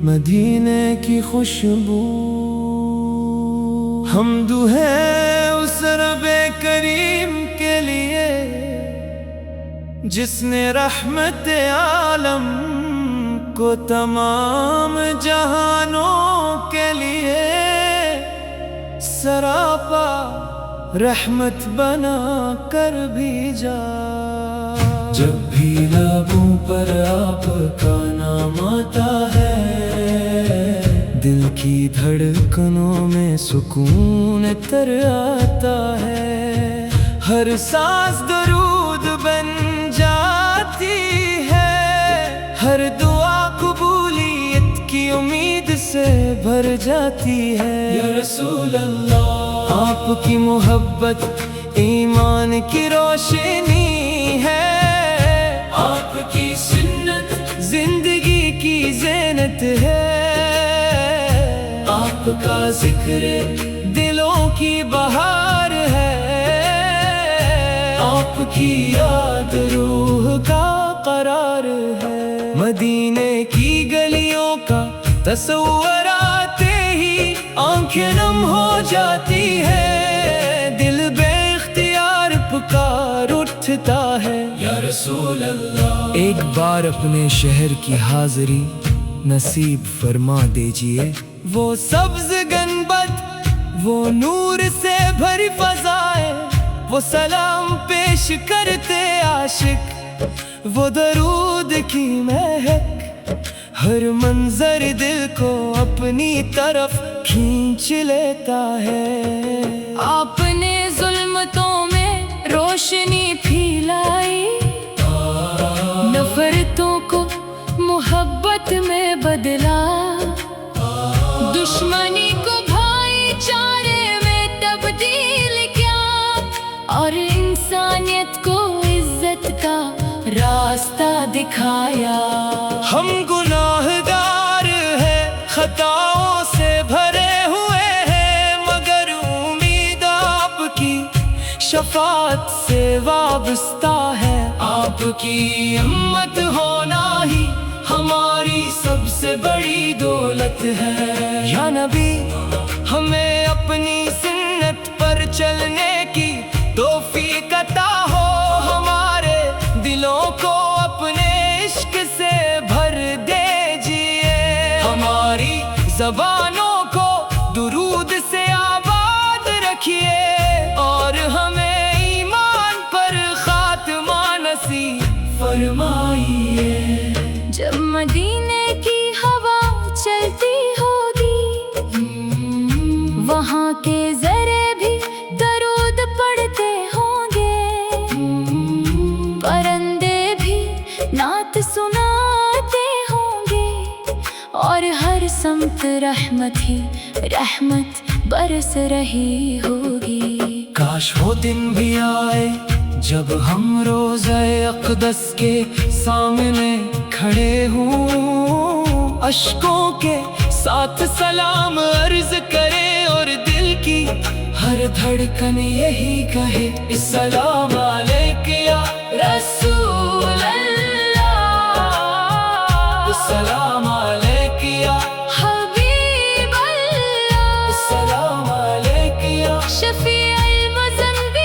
مدینے کی خوشبو حمد ہے اس رب کریم کے لیے جس نے رحمت عالم کو تمام جہانوں کے لیے سراپا رحمت بنا کر بھیجا۔ جب بھی لبوں پر آپ کا نام آتا ہے دل کی دھڑکنوں میں سکون تر آتا ہے، ہر سانس درود بن جاتی ہے، ہر دعا قبولیت کی امید سے بھر جاتی ہے۔ یا رسول اللہ، آپ کی محبت ایمان کی روشنی ہے، آپ کی سنت زندگی کی زینت ہے، آپ کا ذکر دلوں کی بہار ہے، آپ کی یاد روح کا قرار ہے۔ مدینے کی گلیوں کا تصور آتے ہی آنکھیں نم ہو جاتی ہے، دل بے اختیار پکار اٹھتا ہے۔ یا رسول اللہ، ایک بار اپنے شہر کی حاضری نصیب فرما دیجئے، وہ سبز گنبد، وہ نور سے بھری فضائیں، وہ سلام پیش کرتے عاشق، وہ درود کی مہک، ہر منظر دل کو اپنی طرف کھینچ لیتا ہے۔ آپ نے ظلمتوں میں روشنی پھیلائی، نفرتوں کو محبت میں بدلا، دشمنی کو بھائی چارے میں تبدیل کیا، اور انسانیت کو عزت کا راستہ دکھایا۔ ہم گناہگار ہیں، خطاؤں سے بھرے ہوئے ہیں، مگر امید آپ کی شفاعت سے وابستہ ہے۔ آپ کی امت ہونا ہی ہماری سب سے بڑی دولت ہے۔ یا نبی، ہمیں اپنی سنت پر چلنے کی توفیق عطا ہو، ہمارے دلوں کو اپنے عشق سے بھر دیجئے، ہماری زبانوں کو درود سے آباد رکھیے، اور ہمیں ایمان پر خاتمہ نصیب فرمائیے۔ جب مدینے کی ہوا چلتی ہوگی، وہاں کے ذرے بھی درود پڑھتے ہوں گے، پرندے بھی نعت سناتے ہوں گے، اور ہر سمت رحمت ہی رحمت برس رہی ہوگی۔ کاش وہ دن بھی آئے جب ہم روضہ اقدس کے سامنے کھڑے ہوں، اشکوں کے ساتھ سلام عرض کرے، اور دل کی ہر دھڑکن یہی کہے، السلام علیک یا رسول اللہ، السلام علیک یا حبیب اللہ، السلام علیک یا شفیع المذنبین۔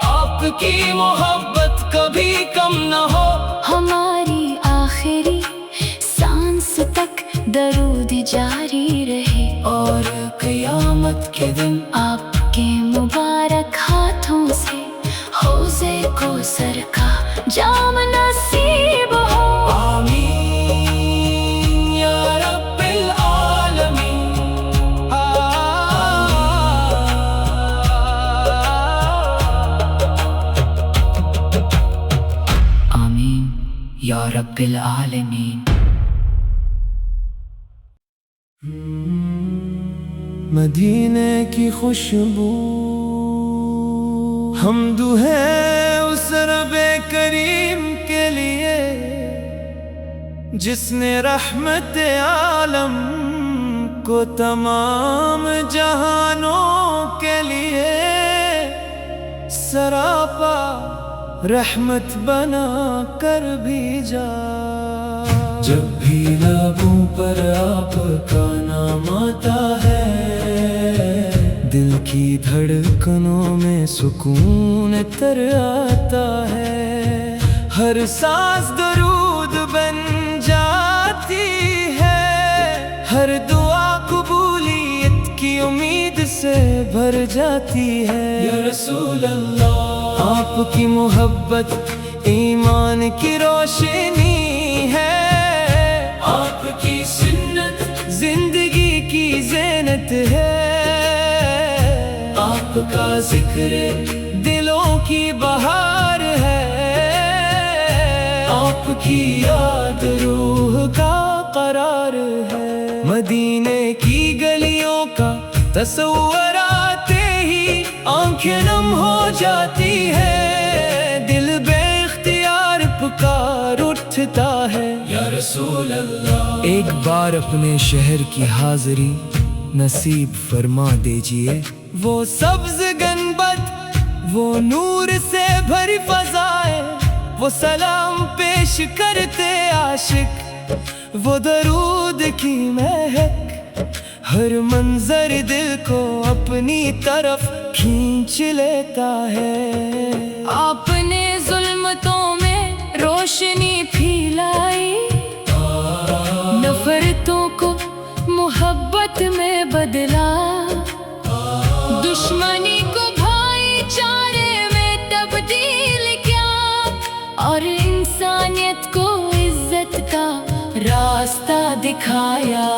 آپ کی محبت کبھی کم نہ ہو، ہماری آخری سانس تک درود جاری رہے، اور قیامت کے دن آپ کے مبارک ہاتھوں سے حوضے کوثر کا جام نصیب ہو۔ آمین یا رب العالمین۔ آمین یا رب العالمین۔ مدینے کی خوشبو حمد ہے اس رب کریم کے لیے جس نے رحمت عالم کو تمام جہانوں کے لیے سراپا رحمت بنا کر بھی جا۔ جب بھی لبوں پر آپ کا نام آتا ہے، دل کی دھڑکنوں میں سکون تر آتا ہے، ہر سانس درود بن جاتی ہے، ہر دعا قبولیت کی امید سے بھر جاتی ہے۔ یا رسول اللہ، آپ کی محبت ایمان کی روشنی ہے، آپ کی سنت زندگی کی زینت ہے، آپ کا ذکر دلوں کی بہار ہے، آپ کی یاد روح کا قرار ہے۔ مدینے کی گلیوں کا تصور آتے ہی آنکھیں نم ہو جاتی ہے، دل بے اختیار پکار اٹھتا ہے۔ یا رسول اللہ، ایک بار اپنے شہر کی حاضری نصیب فرما دیجئے، وہ سبز گنبد، وہ نور سے بھری فضائیں، وہ سلام پیش کرتے عاشق، وہ درود کی مہک، ہر منظر دل کو اپنی طرف کھینچ لیتا ہے۔ آپ نے ظلمتوں میں روشنی پھیلائی، نفرتوں کو محبت میں بدلا، دشمنی کو بھائی چارے میں تبدیل کیا، اور انسانیت کو عزت کا راستہ دکھایا۔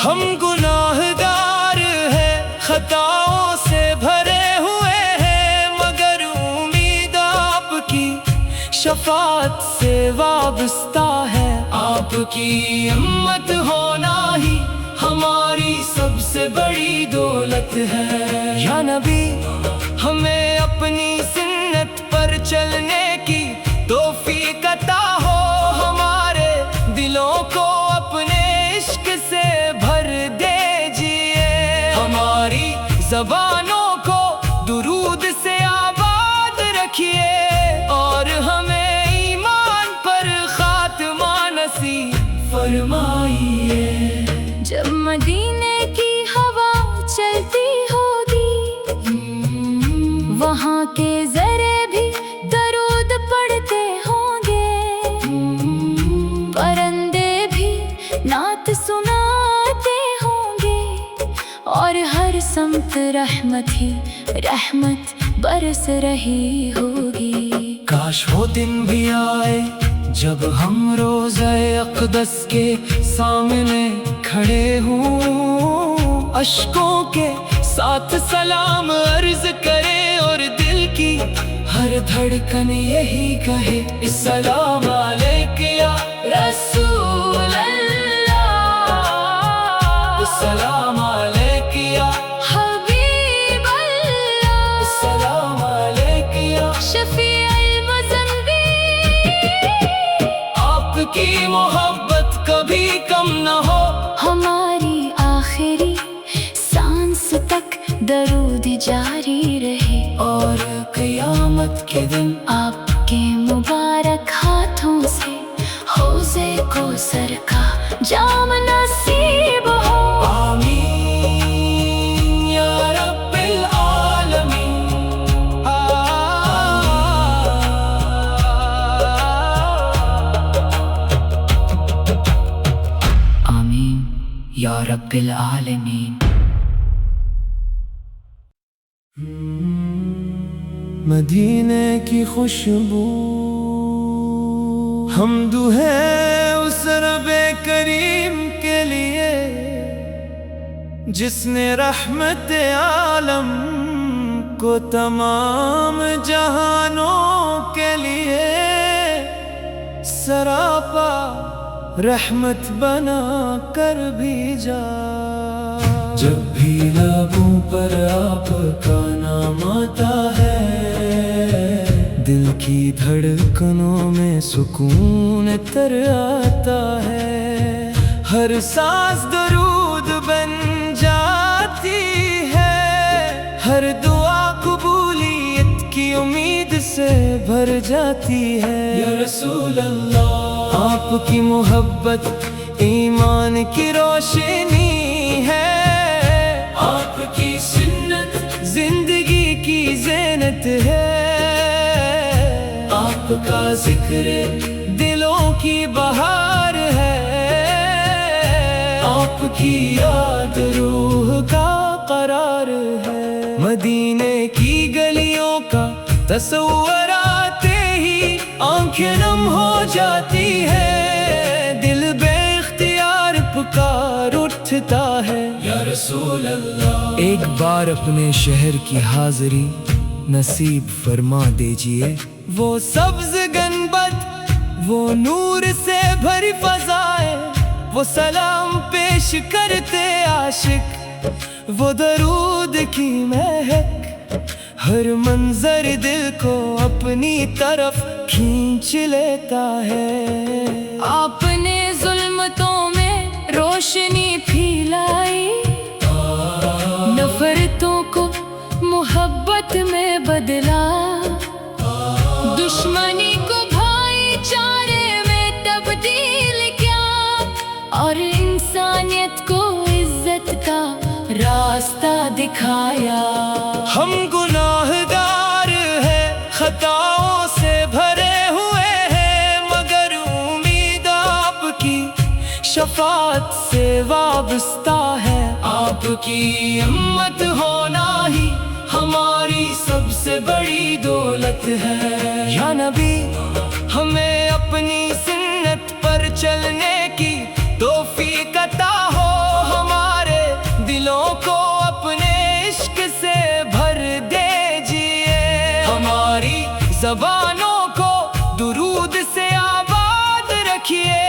ہم گناہ گار ہیں، خطاؤں سے بھرے ہوئے ہیں، مگر امید آپ کی شفاعت سے وابستہ ہے۔ آپ کی امت ہونا ہی ہماری سب سے بڑی دولت ہے۔ یا نبی، ہمیں اپنی سنت پر چلنے کی توفیق عطا ہو، ہمارے دلوں کو اپنے عشق سے بھر دیجئے، ہماری زبانوں کو درود سے آباد رکھیے، اور ہمیں ایمان پر خاتمہ نصیب فرمائیے۔ جب مدینے کی ہوا چلتی ہوگی، وہاں کے ذرے بھی درود پڑھتے ہوں گے، پرندے بھی نعت سناتے ہوں گے، اور ہر سمت رحمت ہی رحمت برس رہی ہوگی۔ کاش وہ دن بھی آئے جب ہم روضہ اقدس کے سامنے کھڑے ہوں، اشکوں کے ساتھ سلام عرض کرے، اور دل کی ہر دھڑکن یہی کہے، السلام علیک یا رسول اللہ، السلام علیک یا حبیب اللہ، السلام علیک یا شفیع المذنبین۔ آپ کی محبت کبھی کم نہ ہو، ہماری آخری سانس تک درود جاری رہے، اور قیامت کے دن آپ کے مبارک ہاتھوں سے حوضے کوثر کا جام نصیب ہو۔ آمین یا رب العالمین۔ آمین یا رب العالمین۔ مدینے کی خوشبو حمد ہے اس رب کریم کے لیے، جس نے رحمت عالم کو تمام جہانوں کے لیے سراپا رحمت بنا کر بھیجا۔ جب بھی لبوں پر آپ کا نام آتا ہے، دل کی دھڑکنوں میں سکون تر آتا ہے، ہر سانس درود بن جاتی ہے، ہر دعا قبولیت کی امید سے بھر بھر جاتی ہے۔ یا رسول اللہ، آپ کی محبت ایمان کی روشنی ہے، آپ کی سنت زندگی کی زینت ہے، آپ کا ذکر دلوں کی بہار ہے، آپ کی یاد روح کا قرار ہے۔ مدینے کی گلیوں کا تصور آتے ہی آنکھیں نم ہو جاتی ہے، دل بے اختیار پکار اٹھتا ہے۔ یا رسول اللہ، ایک بار اپنے شہر کی حاضری نصیب فرما دیجئے، وہ سبز گنبد، وہ نور سے بھری فضائیں، وہ سلام پیش کرتے عاشق، وہ درود کی مہک، ہر منظر دل کو اپنی طرف کھینچ لیتا ہے۔ آپ نے ظلمتوں میں روشنی پھیلائی، نفرتوں کو محبت میں بدلا، دشمنی کو بھائی چارے میں تبدیل کیا، اور انسانیت کو عزت کا راستہ دکھایا۔ ہم گناہ گار ہیں، خطاؤں سے بھرے ہوئے ہیں، مگر امید آپ کی شفاعت سے وابستہ ہے۔ آپ کی امت ہونا ہی ہماری سب سے بڑی دولت ہے۔ یا نبی، ہمیں اپنی سنت پر چلنے کی توفیق عطا ہو، ہمارے دلوں کو اپنے عشق سے بھر دیجئے، ہماری زبانوں کو درود سے آباد رکھیے،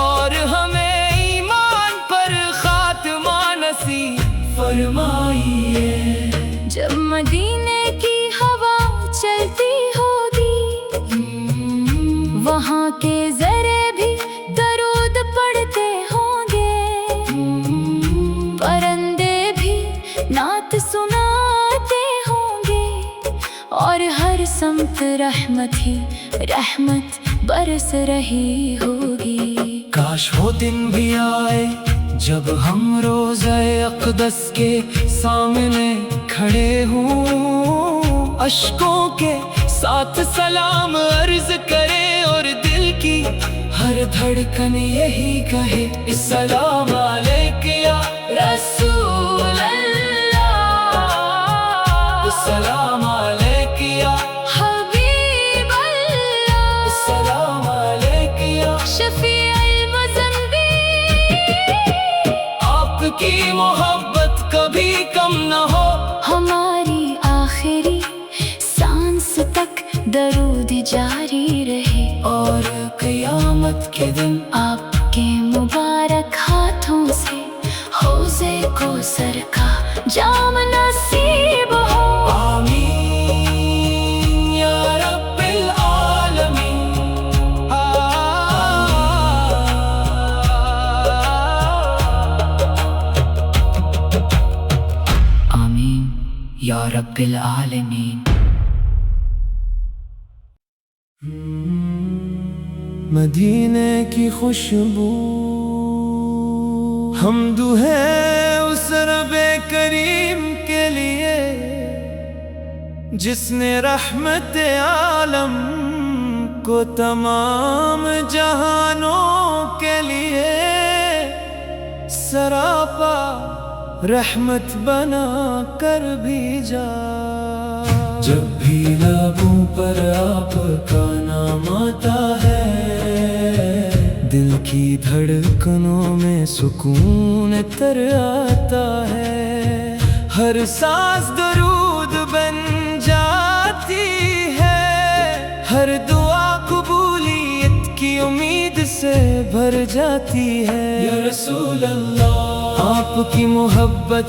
اور ہمیں ایمان پر خاتمہ نصیب فرمائیے۔ جب مدینے کی ہوا چلتی ہوگی، وہاں کے ذرے بھی درود پڑھتے ہوں گے، پرندے بھی نعت سناتے ہوں گے، اور ہر سمت رحمت ہی رحمت برس رہی ہوگی۔ کاش وہ دن بھی آئے جب ہم روضہ اقدس کے سامنے کھڑے ہوں، اشکوں کے ساتھ سلام عرض کرے، اور دل کی ہر دھڑکن یہی کہے، السلام علیک یا رسول اللہ، السلام علیک یا حبیب اللہ، السلام علیک یا شفیع المذنبین۔ آپ کی محبت کبھی کم نہ ہو، ہماری آخری سانس تک درود جاری رہے، اور قیامت کے دن آپ کے مبارک ہاتھوں سے حوضے کوثر کا جام نصیب ہو۔ آمین یا رب العالمین۔ آمین یا رب العالمین۔ مدینے کی خوشبو حمد ہے اس رب کریم کے لیے، جس نے رحمت عالم کو تمام جہانوں کے لیے سراپا رحمت بنا کر بھیجا۔ جب بھی لبوں پر آپ کا نام آتا ہے، دل کی دھڑکنوں میں سکون تر آتا ہے، ہر سانس درود بن جاتی ہے، ہر دعا قبولیت کی امید سے بھر جاتی ہے۔ یا رسول اللہ، آپ کی محبت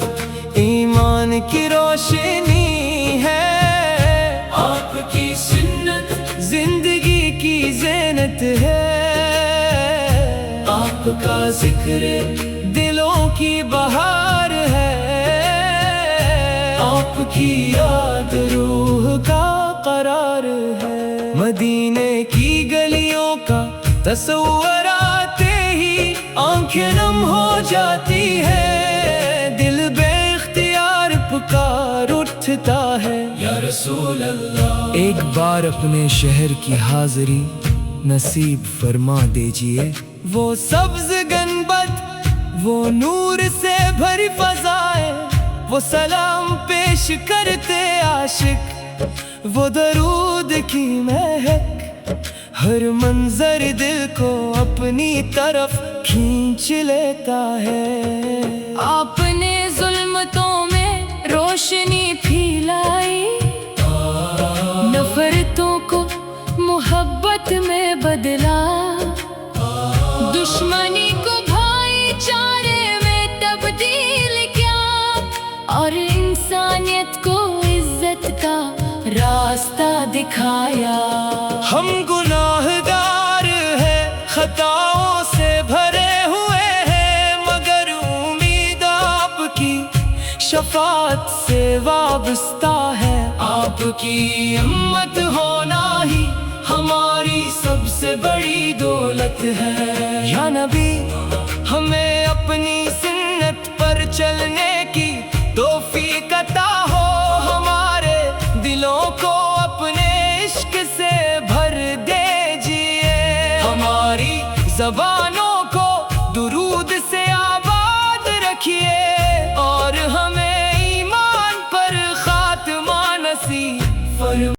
ایمان کی روشنی ہے، آپ کی سنت زندگی کی زینت ہے، آپ کا ذکر دلوں کی بہار ہے، آپ کی یاد روح کا قرار ہے۔ تصور آتے ہی آنکھیں نم ہو جاتی ہے، دل بے اختیار پکار اٹھتا ہے، یا رسول اللہ۔ ایک بار اپنے شہر کی حاضری نصیب فرما دیجئے، وہ سبز گنبد، وہ نور سے بھری فضائیں، وہ سلام پیش کرتے عاشق، وہ درود کی مہک، ہر منظر دل کو اپنی طرف کھینچ لیتا ہے۔ آپ نے ظلمتوں میں روشنی پھیلائی، نفرتوں کو محبت میں بدلا، دشمنی کو بھائی چارے میں تبدیل کیا، اور انسانیت کو عزت کا راستہ دکھایا۔ ہم گناہ گار ہیں، خطاؤں سے بھرے ہوئے ہیں، مگر امید آپ کی شفاعت سے وابستہ ہے۔ آپ کی امت ہونا ہی ہماری سب سے بڑی دولت ہے، یا نبی ہمیں اپنی سنت پر چلنے کی توفیق عطا ہو، ہمارے دلوں کو اپنے عشق سے بھر دیجئے، ہماری زبانوں